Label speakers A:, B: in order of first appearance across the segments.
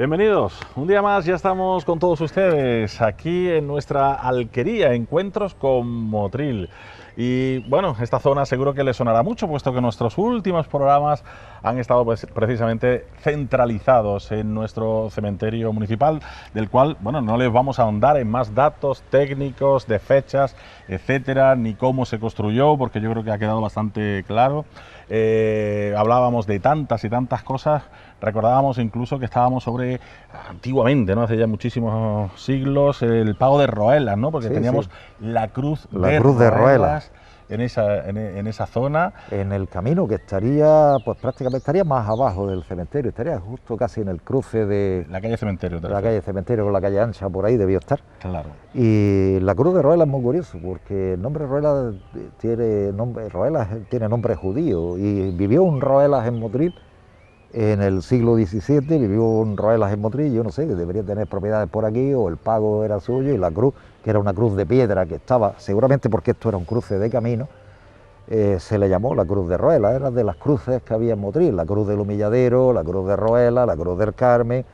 A: Bienvenidos, un día más ya estamos con todos ustedes aquí en nuestra alquería, Encuentros con Motril. Y bueno, esta zona seguro que les sonará mucho, puesto que nuestros últimos programas han estado precisamente centralizados en nuestro cementerio municipal, del cual, bueno, no les vamos a ahondar en más datos técnicos, de fechas, etcétera, ni cómo se construyó, porque yo creo que ha quedado bastante claro. Hablábamos de tantas y tantas cosas. Recordábamos incluso que estábamos sobre, antiguamente, ¿no? Hace ya muchísimos siglos, el pago de Roelas, ¿no? Porque teníamos la cruz de Roelas en esa zona.
B: En el camino que estaría, pues prácticamente estaría más abajo del cementerio, estaría justo casi en el cruce de
A: la calle Cementerio.
B: La calle Cementerio con la calle Ancha, por ahí debió estar.
A: Claro.
B: Y la cruz de Roelas es muy curioso, porque el nombre Roelas tiene nombre judío, y vivió un Roelas en Motril en el siglo XVII, vivió un Roelas en Motril, yo no sé, que debería tener propiedades por aquí, o el pago era suyo, y la cruz, que era una cruz de piedra que estaba, seguramente porque esto era un cruce de camino, se le llamó la cruz de Roelas. Era de las cruces que había en Motril: la cruz del Humilladero, la cruz de Roelas, la cruz del Carmen,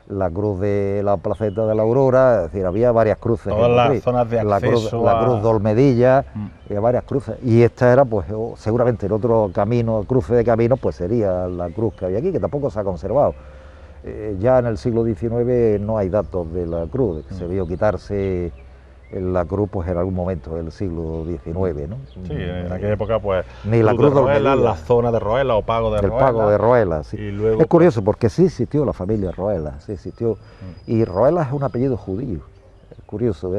B: la cruz de la Placeta de la Aurora. Es decir, había varias cruces.
A: Todas las zonas de acceso
B: la cruz de Olmedilla, había varias cruces, y esta era, pues seguramente el otro camino, cruce de caminos, pues sería la cruz que había aquí, que tampoco se ha conservado. Ya en el siglo XIX no hay datos de la cruz, se vio quitarse la cruz pues en algún momento del siglo XIX, ¿no?
A: Sí, en aquella época pues
B: ni la cruz de Roelas,
A: la zona de Roelas o pago de Roelas.
B: El pago de Roelas, sí.
A: Y luego,
B: es curioso porque sí existió la familia Roelas, sí existió, y Roelas es un apellido judío. Es curioso,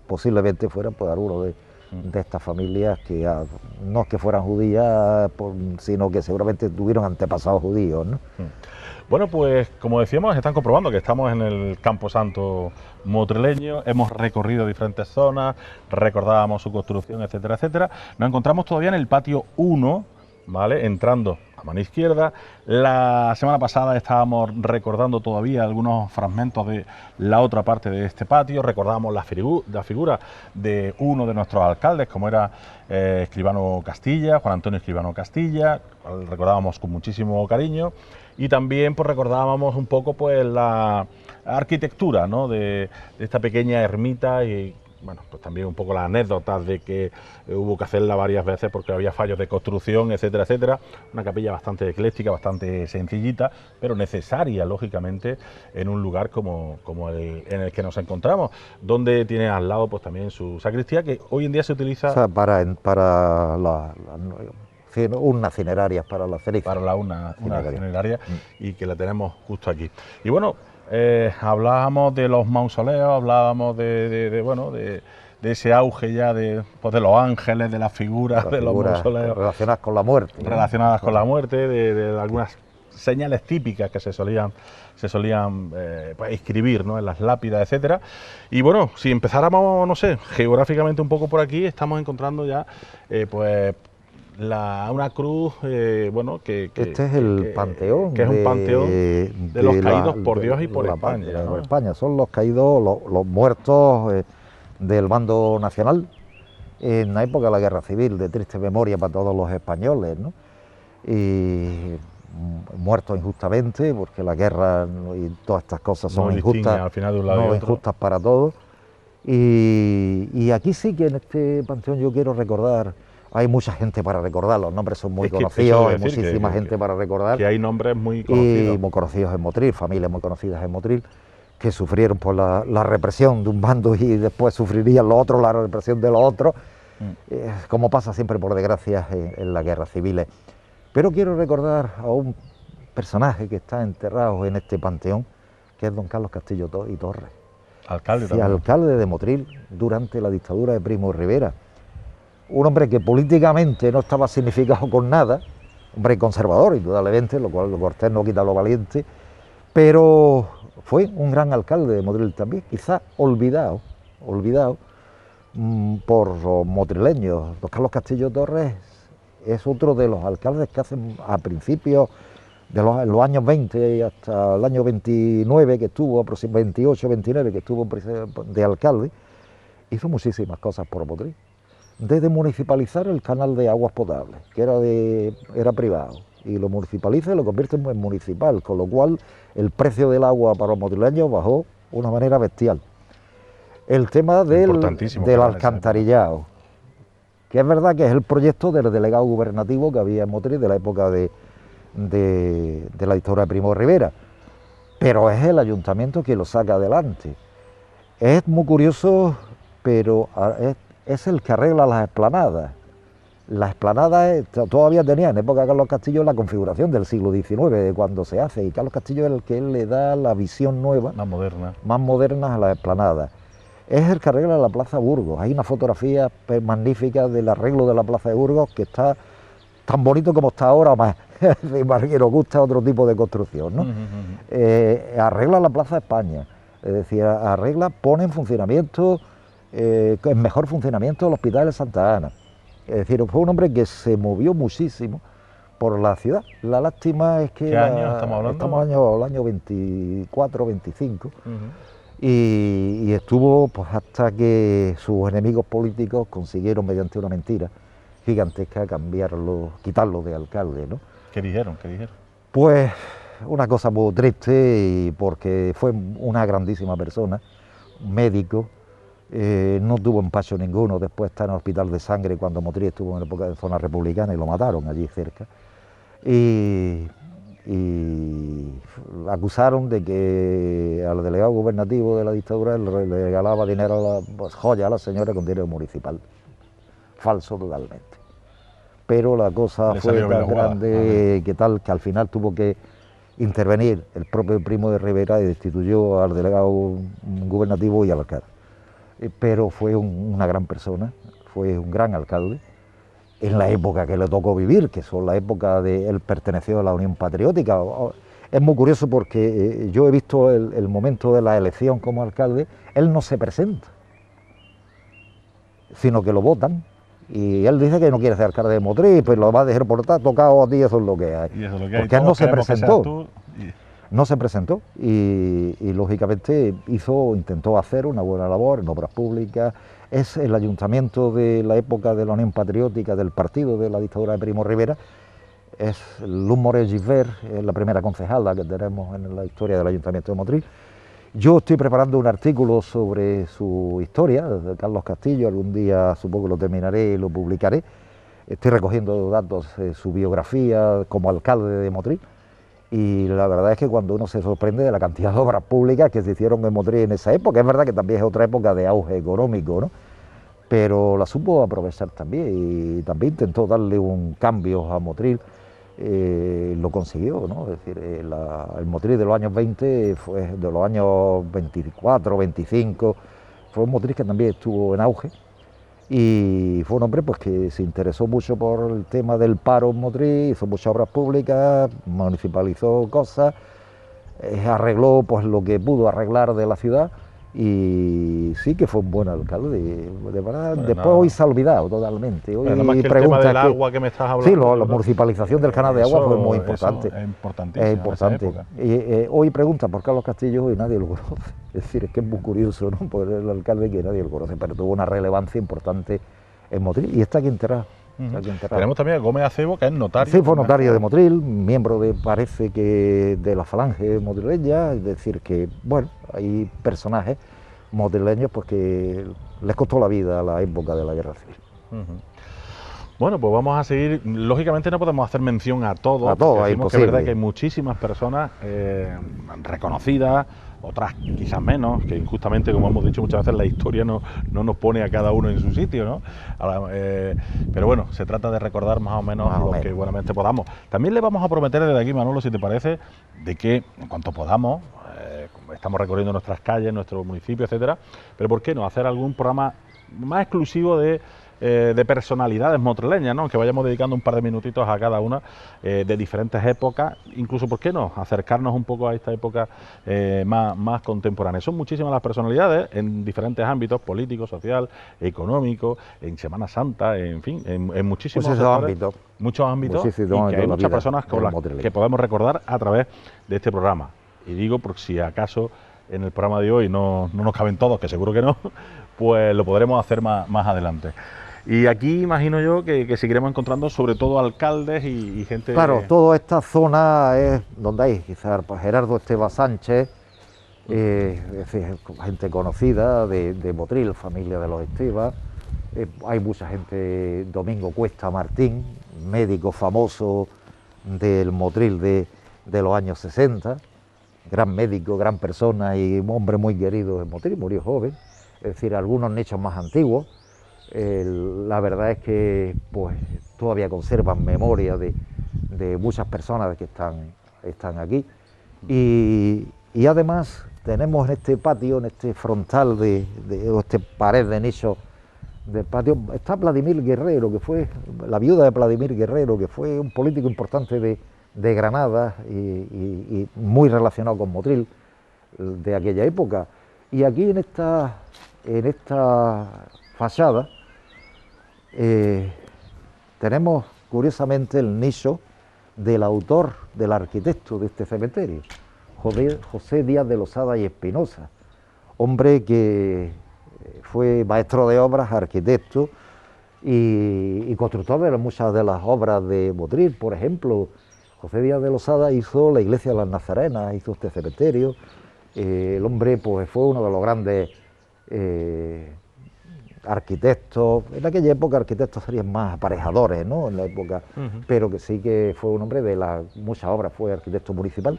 B: posiblemente fueran pues alguno de estas familias que no es que fueran judías, sino que seguramente tuvieron antepasados judíos, ¿no?
A: Bueno, pues como decíamos, están comprobando que estamos en el Camposanto motrileño, hemos recorrido diferentes zonas, recordábamos su construcción, etcétera, etcétera. Nos encontramos todavía en el patio 1, ¿vale? Entrando a mano izquierda. La semana pasada estábamos recordando todavía algunos fragmentos de la otra parte de este patio, recordábamos la figura de uno de nuestros alcaldes, como era Escribano Castilla, Juan Antonio Escribano Castilla, recordábamos con muchísimo cariño. Y también pues recordábamos un poco pues la arquitectura, ¿no? de esta pequeña ermita, y bueno, pues también un poco las anécdotas de que hubo que hacerla varias veces porque había fallos de construcción, etcétera, etcétera. Una capilla bastante ecléctica, bastante sencillita, pero necesaria, lógicamente, en un lugar como en el que nos encontramos, donde tiene al lado pues también su sacristía, que hoy en día se utiliza...
B: O sea, para unas cinerarias para la ceniza.
A: Para una cineraria, y que la tenemos justo aquí. Y bueno, hablábamos de los mausoleos, hablábamos de ese auge ya de los ángeles, de las figuras de los mausoleos.
B: Relacionadas con la muerte.
A: Relacionadas con la muerte, de algunas señales típicas que se solían pues, escribir, ¿no? En las lápidas, etcétera. Y bueno, si empezáramos, no sé, geográficamente un poco por aquí, estamos encontrando ya, pues... una cruz, bueno, que
B: este es el panteón,
A: que es un panteón de los caídos por Dios y por España, ¿no?
B: Por España, son los caídos, los muertos del bando nacional en la época de la Guerra Civil, de triste memoria para todos los españoles, ¿no? Y muertos injustamente, porque la guerra y todas estas cosas son injustas,
A: al final de un lado
B: no
A: y otro.
B: Injustas para todos. Y aquí sí que en este panteón yo quiero recordar. Hay mucha gente para recordar, los nombres son muy conocidos, hay muchísima gente para recordar.
A: Que hay nombres muy conocidos.
B: Y muy conocidos en Motril, familias muy conocidas en Motril, que sufrieron por la represión de un bando y después sufrirían los otros la represión de los otros, como pasa siempre, por desgracia, en las guerras civiles. Pero quiero recordar a un personaje que está enterrado en este panteón, que es don Carlos Castillo y Torres.
A: Alcalde también.
B: Alcalde de Motril durante la dictadura de Primo de Rivera. Un hombre que políticamente no estaba significado con nada, hombre conservador, indudablemente, lo cual Cortés no quita lo valiente, pero fue un gran alcalde de Motril también, quizás olvidado por los motrileños. Don Carlos Castillo Torres es otro de los alcaldes que hacen a principios de los años 20 y hasta el año 29 que estuvo, 28, 29 que estuvo de alcalde, hizo muchísimas cosas por Motril. Desde municipalizar el canal de aguas potables, que era privado, y lo municipaliza y lo convierte en municipal, con lo cual el precio del agua para los motrileños bajó de una manera bestial. El tema del alcantarillado, que es verdad que es el proyecto del delegado gubernativo que había en Motril de la época de la dictadura de Primo de Rivera, pero es el ayuntamiento quien lo saca adelante. Es muy curioso, pero es el que arregla las explanadas. Las explanadas todavía tenían en época de Carlos Castillo la configuración del siglo XIX, de cuando se hace, y Carlos Castillo es el que le da la visión nueva, más moderna a las explanadas. Es el que arregla la Plaza Burgos. Hay una fotografía magnífica del arreglo de la Plaza de Burgos que está tan bonito como está ahora, más. Que nos gusta otro tipo de construcción, ¿no? Arregla la Plaza de España, es decir, pone en funcionamiento, en mejor funcionamiento el Hospital de Santa Ana. Es decir, fue un hombre que se movió muchísimo por la ciudad. La lástima es que...
A: ¿Qué año estamos hablando?
B: Estamos en el año 24, 25. Y estuvo pues hasta que sus enemigos políticos consiguieron, mediante una mentira gigantesca, quitarlo de alcalde, ¿no?
A: ¿Qué dijeron?
B: Pues una cosa muy triste, porque fue una grandísima persona, médico, no tuvo empacho ninguno, después está en el hospital de sangre cuando Motril estuvo en la época de zona republicana y lo mataron allí cerca. Y acusaron de que al delegado gubernativo de la dictadura le regalaba dinero, joya a la señora con dinero municipal. Falso totalmente. Pero la cosa fue tan grande que al final tuvo que intervenir el propio Primo de Rivera y destituyó al delegado gubernativo y al alcalde. Pero fue una gran persona, fue un gran alcalde en la época que le tocó vivir, que son la época de él perteneció a la Unión Patriótica. Es muy curioso porque yo he visto el momento de la elección como alcalde, él no se presenta, sino que lo votan. Y él dice que no quiere ser alcalde de Motril, pues lo va a dejar por estar tocado a ti, eso es lo que hay. Porque él no se presentó. No se presentó y lógicamente intentó hacer una buena labor en obras públicas. Es el ayuntamiento de la época de la Unión Patriótica, del partido de la dictadura de Primo de Rivera. Es Luz Morell Gisbert, es la primera concejala que tenemos en la historia del ayuntamiento de Motril. Yo estoy preparando un artículo sobre su historia, de Carlos Castillo, algún día supongo que lo terminaré y lo publicaré. Estoy recogiendo datos de su biografía como alcalde de Motril y la verdad es que cuando uno se sorprende de la cantidad de obras públicas que se hicieron en Motril en esa época, es verdad que también es otra época de auge económico, ¿no? Pero la supo aprovechar también y también intentó darle un cambio a Motril. Lo consiguió, ¿no? Es decir, el Motril de los años 20, fue de los años 24, 25, fue un Motril que también estuvo en auge y fue un hombre pues, que se interesó mucho por el tema del paro en Motril, hizo muchas obras públicas, municipalizó cosas, arregló pues, lo que pudo arreglar de la ciudad y sí que fue un buen alcalde, de verdad. Bueno, después hoy se ha olvidado totalmente. Hoy
A: nada más que el tema del agua que me estás hablando.
B: Sí, la municipalización del canal de agua fue muy importante.
A: Es importantísimo.
B: Es importante. Y hoy pregunta por Carlos Castillo y nadie lo conoce. Es decir, es que es muy curioso, ¿no? Por el alcalde que nadie lo conoce, pero tuvo una relevancia importante en Motril y está aquí enterrado.
A: Tenemos también a Gómez Acebo, que es notario.
B: Sí, fue notario de Motril, miembro parece que de la falange motrileña, es decir que, bueno, hay personajes motrileños pues que les costó la vida a la época de la Guerra Civil.
A: Bueno, pues vamos a seguir. Lógicamente no podemos hacer mención a todos.
B: A todos, es imposible.
A: Que es verdad que hay muchísimas personas reconocidas, otras quizás menos, que injustamente, como hemos dicho muchas veces, la historia no nos pone a cada uno en su sitio, ¿no? Pero bueno, se trata de recordar más o menos lo que buenamente podamos. También le vamos a prometer desde aquí, Manolo, si te parece, de que en cuanto podamos, estamos recorriendo nuestras calles, nuestro municipio, etcétera, pero ¿por qué no hacer algún programa más exclusivo de personalidades motrileñas, ¿no? Que vayamos dedicando un par de minutitos a cada una de diferentes épocas, incluso, ¿por qué no?, acercarnos un poco a esta época más contemporánea. Son muchísimas las personalidades en diferentes ámbitos, político, social, económico, en Semana Santa, en fin, en muchísimos ámbitos. Muchos ámbitos, y que hay muchas personas con las que podemos recordar a través de este programa. Y digo, por si acaso en el programa de hoy no nos caben todos, que seguro que no, pues lo podremos hacer más adelante. Y aquí imagino yo que seguiremos encontrando sobre todo alcaldes y gente...
B: Claro, toda esta zona es donde hay quizás pues, Gerardo Esteva Sánchez, es decir, gente conocida de Motril, familia de los Esteva. Hay mucha gente, Domingo Cuesta Martín, médico famoso del Motril de los años 60, gran médico, gran persona y un hombre muy querido en Motril, murió joven. Es decir, algunos nichos más antiguos. La verdad es que pues, todavía conservan memoria de muchas personas que están aquí. Y además tenemos en este patio, en este frontal o este pared de nicho del patio, está Vladimir Guerrero, que fue la viuda de Vladimir Guerrero, que fue un político importante de Granada y muy relacionado con Motril de aquella época. Y aquí en esta fachada tenemos curiosamente el nicho del autor, del arquitecto de este cementerio, José Díaz de Losada y Espinosa, hombre que fue maestro de obras, arquitecto y constructor de muchas de las obras de Motril. Por ejemplo, José Díaz de Losada hizo la iglesia de las Nazarenas, hizo este cementerio. El hombre pues, fue uno de los grandes arquitectos, en aquella época arquitectos serían más aparejadores, ¿no? En la época, pero que sí que fue un hombre de muchas obras, fue arquitecto municipal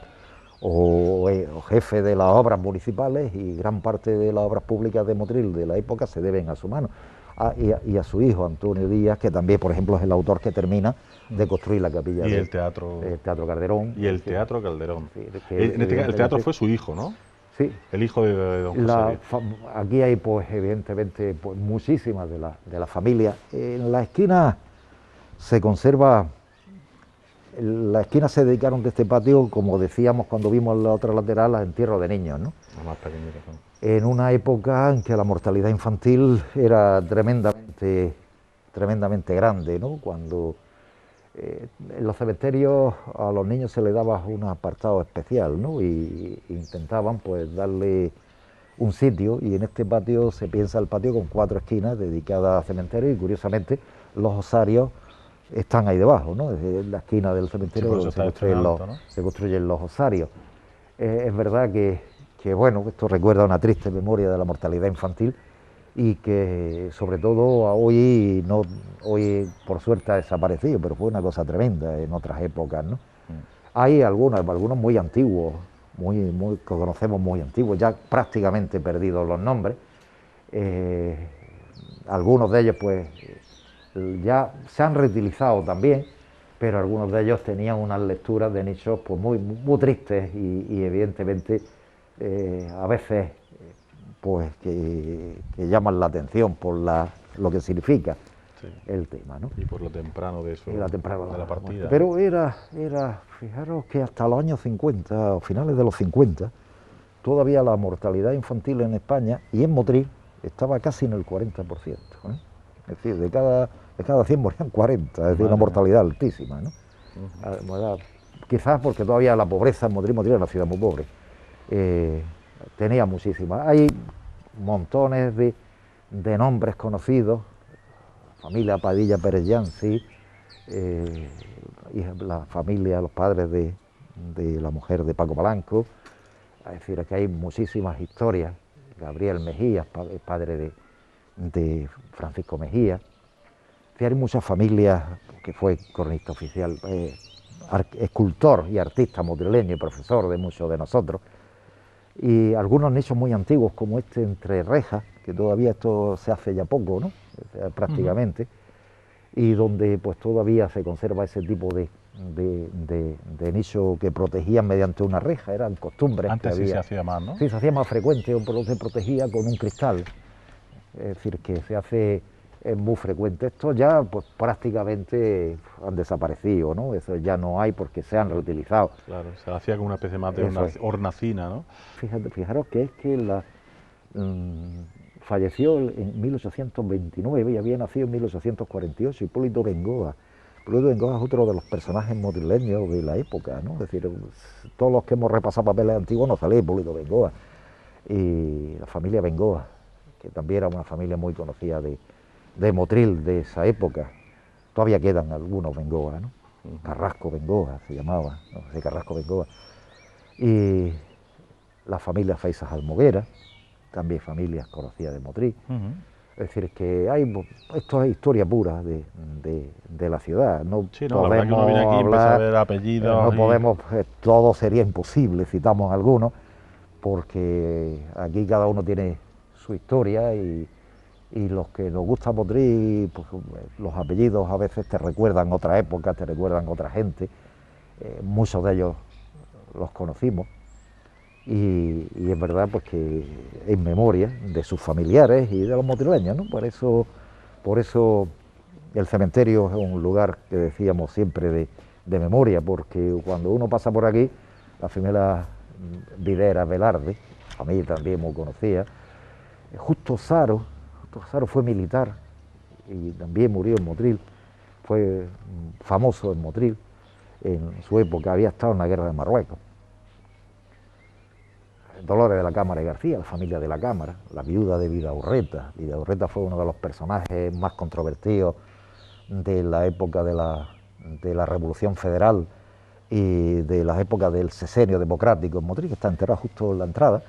B: o jefe de las obras municipales, y gran parte de las obras públicas de Motril de la época se deben a su mano. Y a su hijo Antonio Díaz, que también, por ejemplo, es el autor que termina de construir la capilla
A: el Teatro
B: Calderón.
A: Y el Teatro Calderón.
B: Sí,
A: el teatro fue su hijo, ¿no?
B: Sí.
A: El hijo de don José.
B: Aquí hay, pues, evidentemente, pues, muchísimas de la familia. En la esquina se conserva, en la esquina se dedicaron de este patio, como decíamos cuando vimos la otra lateral, a entierros de niños, ¿no?
A: Los más pequeñitos, ¿no?
B: En una época en que la mortalidad infantil era tremendamente grande, ¿no? Cuando en los cementerios a los niños se les daba un apartado especial, ¿no? Y intentaban pues darle un sitio, y en este patio se piensa el patio con 4 esquinas dedicadas a cementerios, y curiosamente los osarios están ahí debajo, ¿no? Desde la esquina del cementerio donde se construyen los osarios. Es verdad que bueno, esto recuerda una triste memoria de la mortalidad infantil, y que sobre todo hoy por suerte ha desaparecido, pero fue una cosa tremenda en otras épocas, ¿no? Hay algunos muy antiguos, que conocemos muy antiguos, ya prácticamente perdidos los nombres. Algunos de ellos pues ya se han reutilizado también, pero algunos de ellos tenían unas lecturas de nichos pues muy tristes y evidentemente a veces pues que llaman la atención por lo que significa el tema, ¿no?
A: Y por lo temprano de eso, de la partida.
B: Pero fijaros que hasta los años 50, o finales de los 50, todavía la mortalidad infantil en España y en Motril estaba casi en el 40%, ¿eh? Es decir, de cada 100 morían 40, es decir, una mortalidad altísima, ¿no? Quizás porque todavía la pobreza en Motril era una ciudad muy pobre. Tenía muchísimas. Hay montones de nombres conocidos, familia Padilla Pérez Yancy, la familia, los padres de la mujer de Paco Palanco. Es decir, aquí hay muchísimas historias. Gabriel Mejía, padre de Francisco Mejía. Es decir, hay muchas familias, que fue cronista oficial, escultor y artista motrileño y profesor de muchos de nosotros. Y algunos nichos muy antiguos, como este entre rejas, que todavía esto se hace ya poco, ¿no? Prácticamente, y donde pues todavía se conserva ese tipo de nicho que protegían mediante una reja, eran costumbres.
A: Antes sí se hacía más, ¿no?
B: Sí, se hacía más frecuente, se protegía con un cristal, es decir, que se hace muy frecuente. Estos ya pues prácticamente han desaparecido, ¿no? Eso ya no hay porque se han reutilizado.
A: Claro, se hacía como una especie más de hornacina, ¿no?
B: Fijaros que es que falleció en 1829 y había nacido en 1848 Hipólito Bengoa. Hipólito Bengoa es otro de los personajes motrileños de la época, ¿no? Es decir, todos los que hemos repasado papeles antiguos nos sale Hipólito Bengoa. Y la familia Bengoa, que también era una familia muy conocida de de Motril de esa época. Todavía quedan algunos Bengoa, ¿no? Carrasco Bengoa se llamaba, no sé, Carrasco Bengoa. Y la familia Feisas Almoguera, también familias conocidas de Motril. Es decir, que esto es historia pura de la ciudad. No
A: sí, no, la verdad que uno viene aquí y empieza a ver apellidos.
B: No podemos, todo sería imposible, citamos algunos, porque aquí cada uno tiene su historia y los que nos gusta Motril, pues los apellidos a veces te recuerdan otra época, te recuerdan otra gente. Muchos de ellos los conocimos. Y es verdad pues que en memoria de sus familiares y de los motrileños, ¿no? Por eso el cementerio es un lugar que decíamos siempre de memoria, porque cuando uno pasa por aquí, la primera Videra Velarde, familia también muy conocida, Justo Saro fue militar y también murió en Motril, fue famoso en Motril, en su época había estado en la guerra de Marruecos. Dolores de la Cámara y García, la familia de la Cámara, la viuda de Vidaurreta. Vidaurreta fue uno de los personajes más controvertidos de la época de la Revolución Federal y de las épocas del sesenio democrático en Motril, que está enterrada justo en la entrada.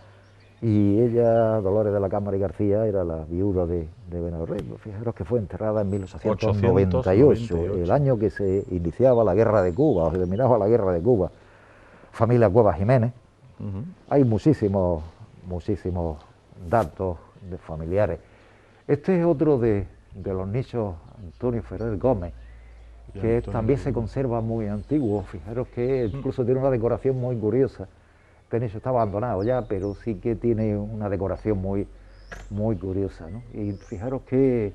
B: Y ella, Dolores de la Cámara y García, era la viuda de Vidaurreta. Fijaros que fue enterrada en 1898, el año que se iniciaba la Guerra de Cuba, o se terminaba la Guerra de Cuba. Familia Cuevas Jiménez. Hay muchísimos datos de familiares. Este es otro de los nichos Antonio Ferrer Gómez, que también se conserva muy antiguo. Fijaros que incluso tiene una decoración muy curiosa. Este nicho está abandonado ya, pero sí que tiene una decoración muy curiosa, ¿no? Y fijaros que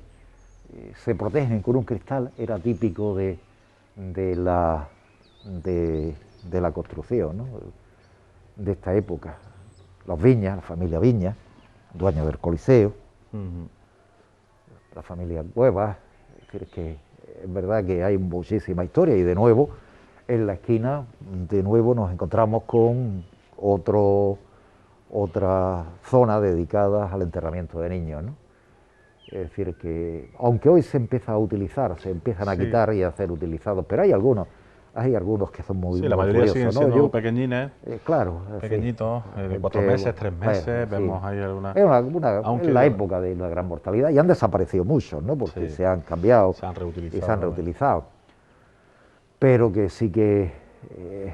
B: se protegen con un cristal, era típico de la construcción, ¿no? De esta época. Los Viñas, la familia Viñas, dueños del Coliseo, la familia Cuevas. Es decir, que es verdad que hay muchísima historia y de nuevo en la esquina de nuevo nos encontramos con otra zona dedicada al enterramiento de niños, ¿no? Es decir, que aunque hoy se empieza a utilizar, se empiezan a quitar y a ser utilizados, pero hay algunos que son muy
A: la mayoría
B: curiosos,
A: siguen siendo pequeñines,
B: claro,
A: pequeñitos, de 4 meses, 3 meses, vemos ahí algunas...
B: Es la época de la gran mortalidad y han desaparecido muchos, ¿no? Porque se han cambiado
A: se han reutilizado,
B: y se han reutilizado. Pero que sí que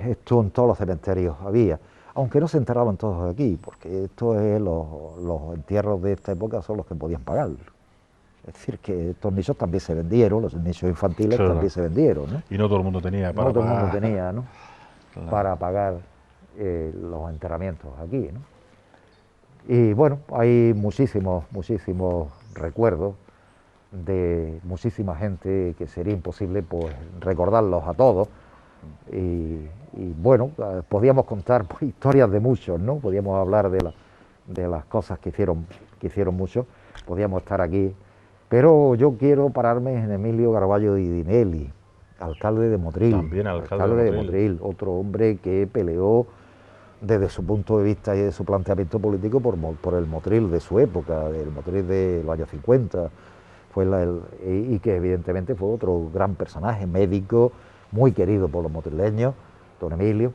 B: esto en todos los cementerios había, aunque no se enterraban todos aquí, porque esto es los entierros de esta época son los que podían pagar. Es decir, que estos nichos también se vendieron, los nichos infantiles también se vendieron, ¿no?
A: Y no todo el mundo tenía para
B: pagar. No todo el mundo tenía, ¿no? Claro. Para pagar los enterramientos aquí, ¿no? Y bueno, hay muchísimos recuerdos de muchísima gente que sería imposible pues recordarlos a todos. Y bueno, podíamos contar pues, historias de muchos, ¿no? Podíamos hablar de las cosas que hicieron muchos, podíamos estar aquí. Pero yo quiero pararme en Emilio Garballo Di Dinelli, alcalde de Motril.
A: También alcalde
B: de Motril, otro hombre que peleó desde su punto de vista y de su planteamiento político por el Motril de su época, del Motril de los años 50, y que evidentemente fue otro gran personaje, médico, muy querido por los motrileños, don Emilio,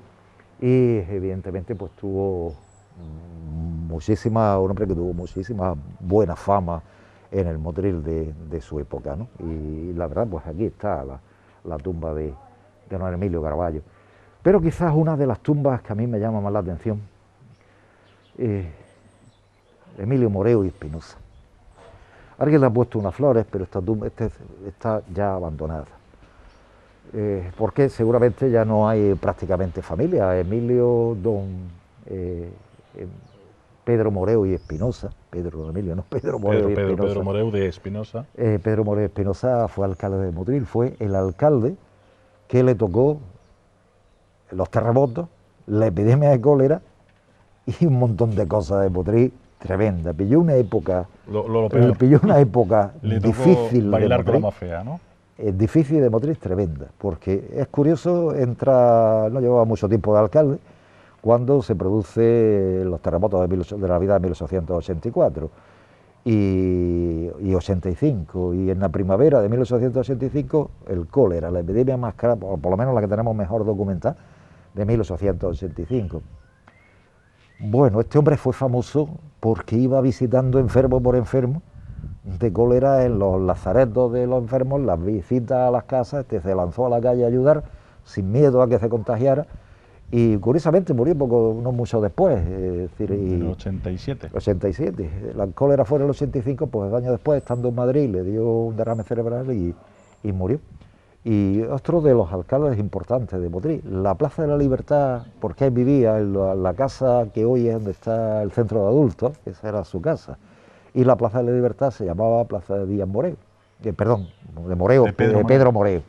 B: y evidentemente pues tuvo un hombre que tuvo muchísima buena fama en el Motril de su época, ¿no? Y la verdad, pues aquí está la tumba de don Emilio Garballo. Pero quizás una de las tumbas que a mí me llama más la atención, Emilio Moreu y Espinosa. Alguien le ha puesto unas flores, pero esta tumba está ya abandonada. Porque seguramente ya no hay prácticamente familia. Emilio, Pedro Moreu y Espinosa, Pedro Emilio, no Pedro Moreu y Espinosa.
A: Pedro Moreu de Espinosa.
B: Pedro Moreu Espinosa fue alcalde de Motril, fue el alcalde que le tocó los terremotos, la epidemia de cólera y un montón de cosas de Motril tremenda. Pilló una época, difícil
A: bailar
B: de
A: con la más fea, ¿no?
B: Difícil de Motril, tremenda, porque es curioso, no llevaba mucho tiempo de alcalde, cuando se produce los terremotos de la vida de 1884. y 85. Y en la primavera de 1885 el cólera, la epidemia más cara, por lo menos la que tenemos mejor documentada, de 1885. Bueno, este hombre fue famoso porque iba visitando enfermo por enfermo de cólera en los lazaretos de los enfermos, las visitas a las casas, se lanzó a la calle a ayudar sin miedo a que se contagiara y curiosamente murió no mucho después, es decir,
A: en el 87.
B: 87. La cólera fue en el 85, pues años después, estando en Madrid, le dio un derrame cerebral y murió. Y otro de los alcaldes importantes de Motril, la Plaza de la Libertad, porque él vivía en la casa que hoy es donde está el centro de adultos, esa era su casa, y la Plaza de la Libertad se llamaba Plaza de Díaz Moreo, perdón, de Moreo, de Pedro Moreo.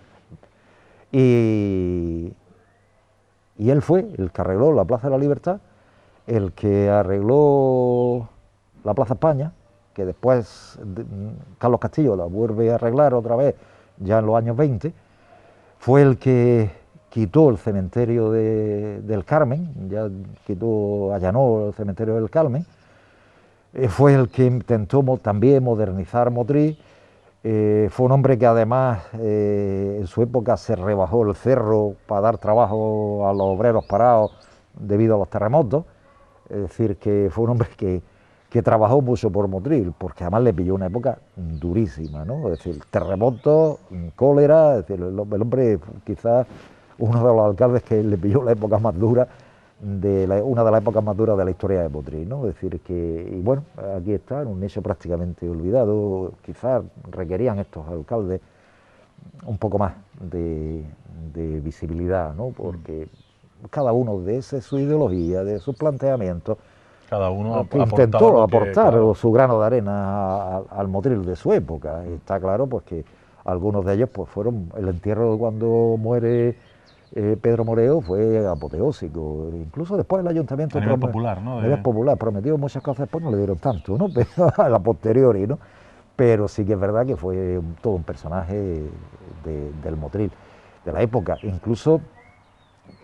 B: Y él fue el que arregló la Plaza de la Libertad, el que arregló la Plaza España, que después Carlos Castillo la vuelve a arreglar otra vez, ya en los años 20, fue el que quitó el cementerio del Carmen, ya allanó el cementerio del Carmen, fue el que intentó también modernizar Motril, fue un hombre que además en su época se rebajó el cerro para dar trabajo a los obreros parados debido a los terremotos, es decir, que fue un hombre que trabajó mucho por Motril, porque además le pilló una época durísima, ¿no? Es decir, terremotos, cólera, es decir, el hombre quizás uno de los alcaldes que le pilló la época más dura, una de las épocas más duras de la historia de Motril, ¿no? Es decir, y bueno, aquí está, en un nicho prácticamente olvidado, quizás requerían estos alcaldes un poco más de visibilidad, ¿no? Porque cada uno de su ideología, de sus planteamientos,
A: cada uno
B: intentó aportar su grano de arena al Motril de su época. Y está claro pues que algunos de ellos pues fueron el entierro de cuando muere Pedro Moreo fue apoteósico, incluso después el ayuntamiento
A: a nivel popular, ¿no?
B: A nivel popular prometió muchas cosas, después no le dieron tanto, ¿no? Pero a la posteriori, ¿no? Pero sí que es verdad que fue todo un personaje del Motril de la época. Incluso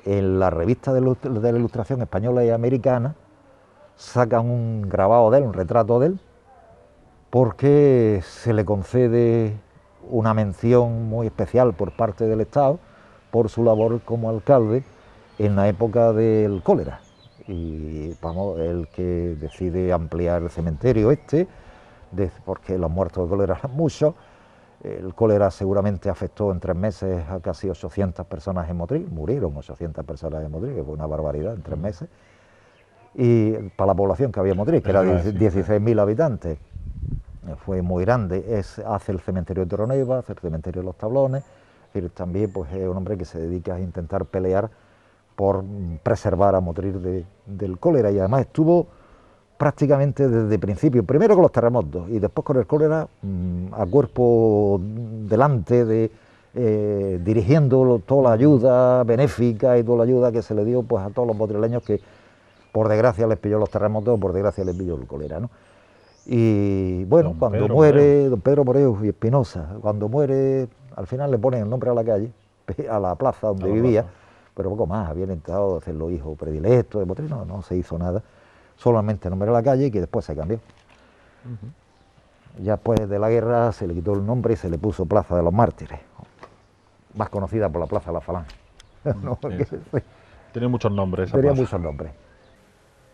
B: en la revista de la Ilustración española y americana sacan un grabado de él, un retrato de él, porque se le concede una mención muy especial por parte del Estado por su labor como alcalde en la época del cólera. Y vamos, el que decide ampliar el cementerio porque los muertos de cólera eran muchos. El cólera seguramente afectó en 3 meses a casi 800 personas en Motril, murieron 800 personas en Motril, que fue una barbaridad en 3 meses. Y para la población que había en Motril, que era 16.000 habitantes, fue muy grande. Hace el cementerio de Torroneva, hace el cementerio de los Tablones, y también pues, es un hombre que se dedica a intentar pelear por preservar a Motril del cólera, y además estuvo prácticamente desde el principio, primero con los terremotos y después con el cólera, a cuerpo delante, dirigiendo toda la ayuda benéfica y toda la ayuda que se le dio pues, a todos los motrileños que por desgracia les pilló los terremotos, por desgracia les pilló el cólera, ¿no? Y bueno, cuando muere don Pedro Moreo y Espinosa, cuando muere, al final le ponen el nombre a la calle, a la plaza donde vivía, pero poco más, habían intentado hacerlo hijo predilecto de Motril, no se hizo nada, solamente el nombre a la calle, que después se cambió. Ya después de la guerra se le quitó el nombre y se le puso Plaza de los Mártires, más conocida por la Plaza de la Falange. ¿No?
A: Tiene muchos nombres.
B: Tenía muchos nombres.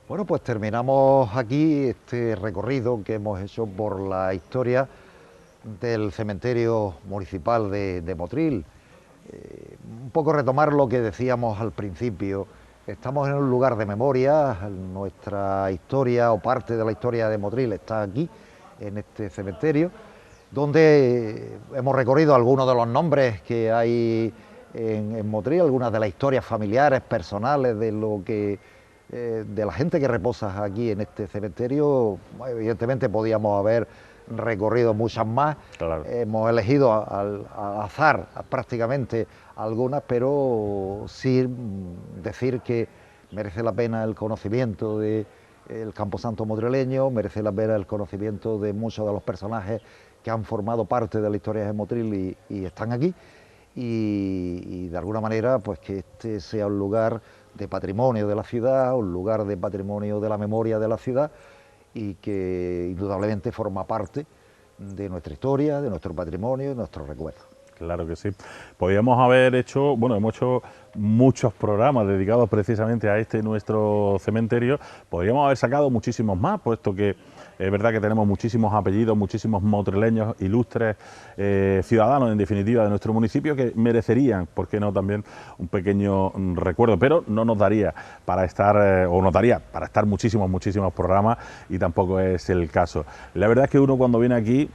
B: Bueno, pues terminamos aquí este recorrido que hemos hecho por la historia del cementerio municipal de Motril. Un poco retomar lo que decíamos al principio. Estamos en un lugar de memoria, nuestra historia o parte de la historia de Motril está aquí, en este cementerio, donde hemos recorrido algunos de los nombres que hay en Motril, algunas de las historias familiares, personales, de la gente que reposa aquí en este cementerio. Evidentemente podíamos haber recorrido muchas más, claro. Hemos elegido al azar prácticamente algunas, pero sí decir que merece la pena el conocimiento del camposanto motrileño, merece la pena el conocimiento de muchos de los personajes que han formado parte de la historia de Motril y están aquí, y de alguna manera pues que este sea un lugar de patrimonio de la ciudad, un lugar de patrimonio de la memoria de la ciudad, y que indudablemente forma parte de nuestra historia, de nuestro patrimonio, de nuestros recuerdos.
A: Claro que sí. Podríamos haber hecho, bueno, hemos hecho muchos programas dedicados precisamente a este nuestro cementerio. Podríamos haber sacado muchísimos más, puesto que es verdad que tenemos muchísimos apellidos, muchísimos motrileños, ilustres ciudadanos, en definitiva, de nuestro municipio, que merecerían, ¿por qué no?, también un pequeño recuerdo, pero no nos daría para estar, o nos daría para estar muchísimos programas, y tampoco es el caso. La verdad es que uno, cuando viene aquí,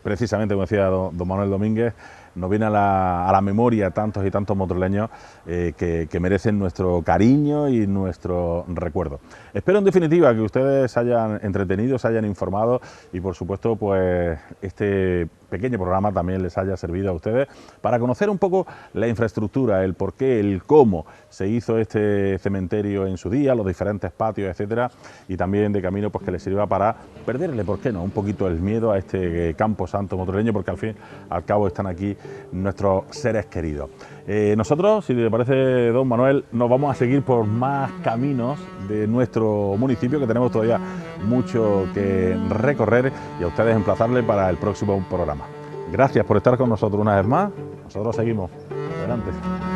A: precisamente, como decía don Manuel Domínguez, nos viene a la memoria tantos y tantos motrileños que merecen nuestro cariño y nuestro recuerdo. Espero, en definitiva, que ustedes se hayan entretenido, se hayan informado, y por supuesto, pues este pequeño programa también les haya servido a ustedes para conocer un poco la infraestructura, el por qué, el cómo se hizo este cementerio en su día, los diferentes patios, etcétera, y también de camino, pues que les sirva para perderle, ¿por qué no?, un poquito el miedo a este campo santo motrileño, porque al fin y al cabo están aquí nuestros seres queridos. Nosotros, si le parece, don Manuel, nos vamos a seguir por más caminos de nuestro municipio, que tenemos todavía mucho que recorrer, y a ustedes emplazarle para el próximo programa. Gracias por estar con nosotros una vez más. Nosotros seguimos. Adelante.